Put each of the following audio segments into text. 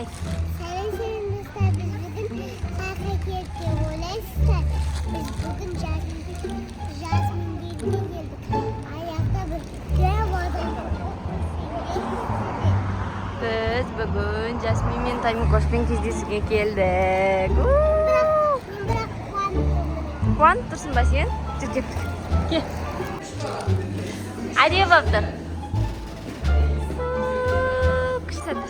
Айт. Сәлем біз бүгін қайқа келіп ойлайсыздар. Біз бүгін Жасминдерге келдік. Аяқта бір кіріп отырдық. Біз бүгін Жасмин мен Таймикошпен кездесуге келдік. Бірақ Қуанып тұрсың ба сен? Жүр кеттік. Әдемі болып тұр. Күшті тұр.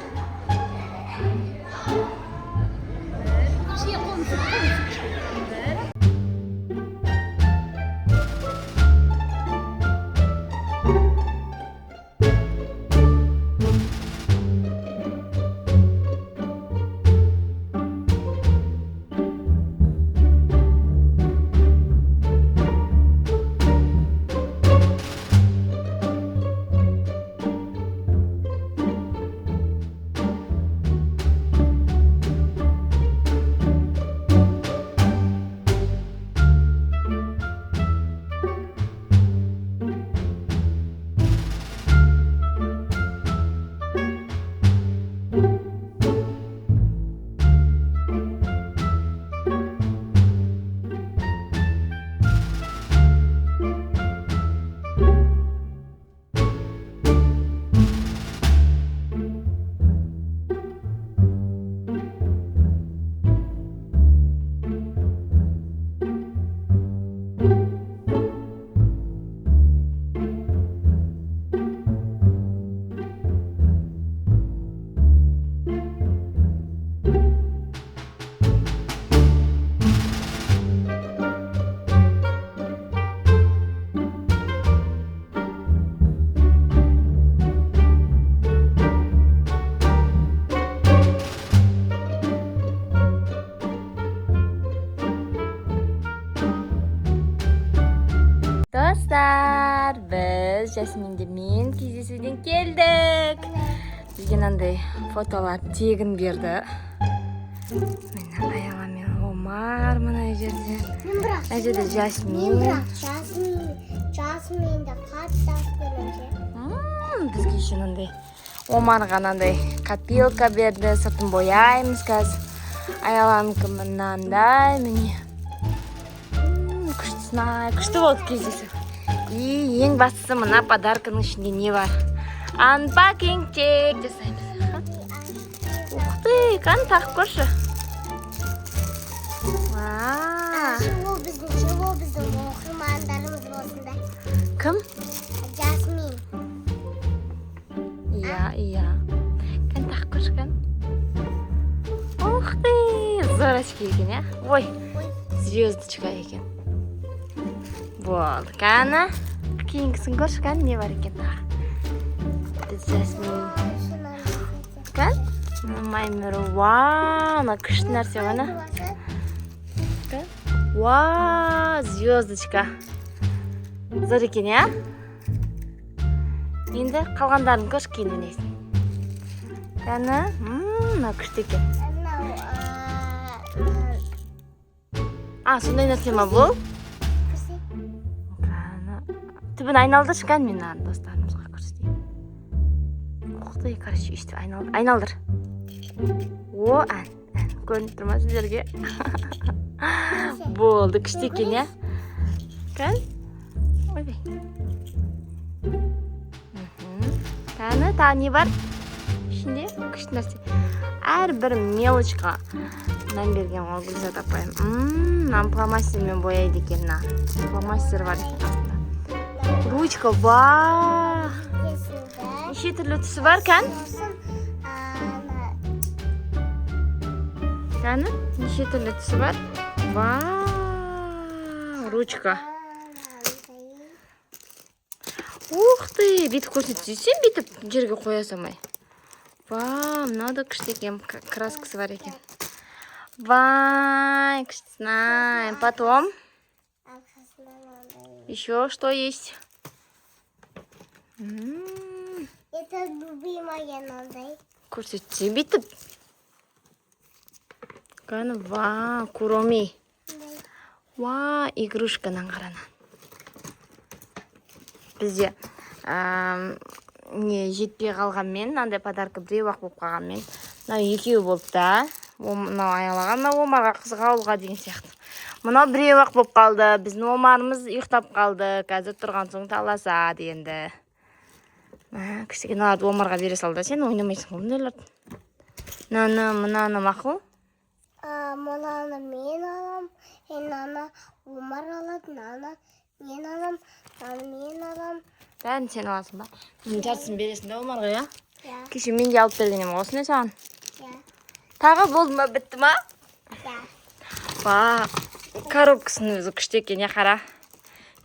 Достар, біз Жасминдермен кездесуден келдік. Бізге мынандай фотолар тегін берді. Міне Аяла мен Омар мына жерде. Мына жерде Жасмин. Жасминді қатты Бізге еще мынандай Омарға мынандай копилка берді. Сыртын бояймыз қазір. Аяланікі мынандай міне. Күшті болды кездесу. И ең бастысы мына подарканың ішінде не бар? Unpacking чек жасаймыз. Ух ты, қаны тақып көрші. Жылу біздің оқырмандарымыз болсында. Кім? Жасмин. Иә. Қаны тақып көрші қаны. Ух ты, зор очки екен, я? Ой, звездочка екен. Болды, қаны. Кейінгісін көрші қаны не бар екен тағы. Біз Жасмин. Қаны? Маймыр, вау, күшті нәрсе ғана. Вау, звездочка. Зор екен, я? Енді қалғандарын көрші кейін өнесін. Қаны? Күшті екен. Сондай нәрсе ма бұл? Түбін айналдыршы қан мен достарымызға көрсетейін. Уқтай, короче, өйстіп айналдыр. Ән. Көрініп тұрма сіздерге. Болды, күшті екен, я? Қан? Ойбай. Қаны, тағы не бар? Ішінде күшті нәрсе. Әр бір мелочқа мән берген ол Гүлзат апайым. Фломастермен бояйды екен. Фломастер бар екен астында. Ручка, вау! Неше түрлі түсі бар, кән? Кәні? Неше түрлі түсі бар? Вау! Ручка. Ух ты! Бетіп көрсетсейсен, бетіп жерге қоя салмай. Вау! Мынау күшті екен, краскасы бар екен. Вай! Күштісінай! Потом? Еще что есть? Это любимая надо. Көрсетсе бетіп. Қаны, вау, Куроми. Вау, игрушкадан қарана. Бізде не жетпей қалғанмен, мынандай подарка біреу ақ болып қалғанмен Мына екеу болды да. Мынау аяғлаған, мына Омарға қызық ауылға деген сияқты. Мынау біреу-ақ болып қалды. Біздің Омарымыз ұйықтап қалды. Қазір тұрған соң таласады енді. Кішкеналарды Омарға бере сал да, сен ойнамайсың ғой мұндайларды. Мынаны мақұл? Мынаны мен алам, мынаны Омар алады, мынаны мен алам, мынаны мен алам. Бәрін сен аласың ба? Мен жартысын бересің да Омарға, иә? Иә. Кеше мен де алып берген едім осыны саған. Иә. Тағы болды ма, бітті ма? Иә. Ба, коробкасының өзі күшті екен, я қара.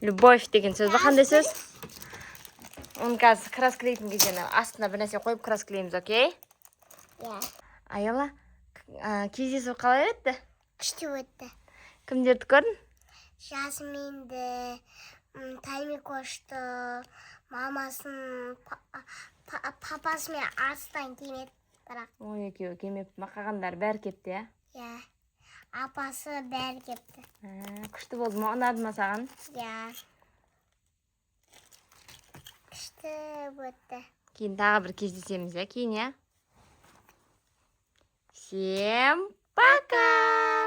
Любовь деген сөз ба, қандай сөз? Оны қазір красклейтін кезден астына бір нәрсе қойып красклейміз, окей? Иә. Айала, кездесу қалай өтті? Күшті өтті. Кімдерді көрдің? Жасминді, Таймикошты, мамасын, папасы мен арыстан келмеді, бірақ. Ой, екеуі келмеп, мақағандар бәрі кепті, иә? Иә. Апасы бәрі кепті. Күшті болды ма, ұнады ма саған? Иә. Күшті өтті. Кейін тағы бір кездесеміз, иә? Кейін, иә? Всем пока!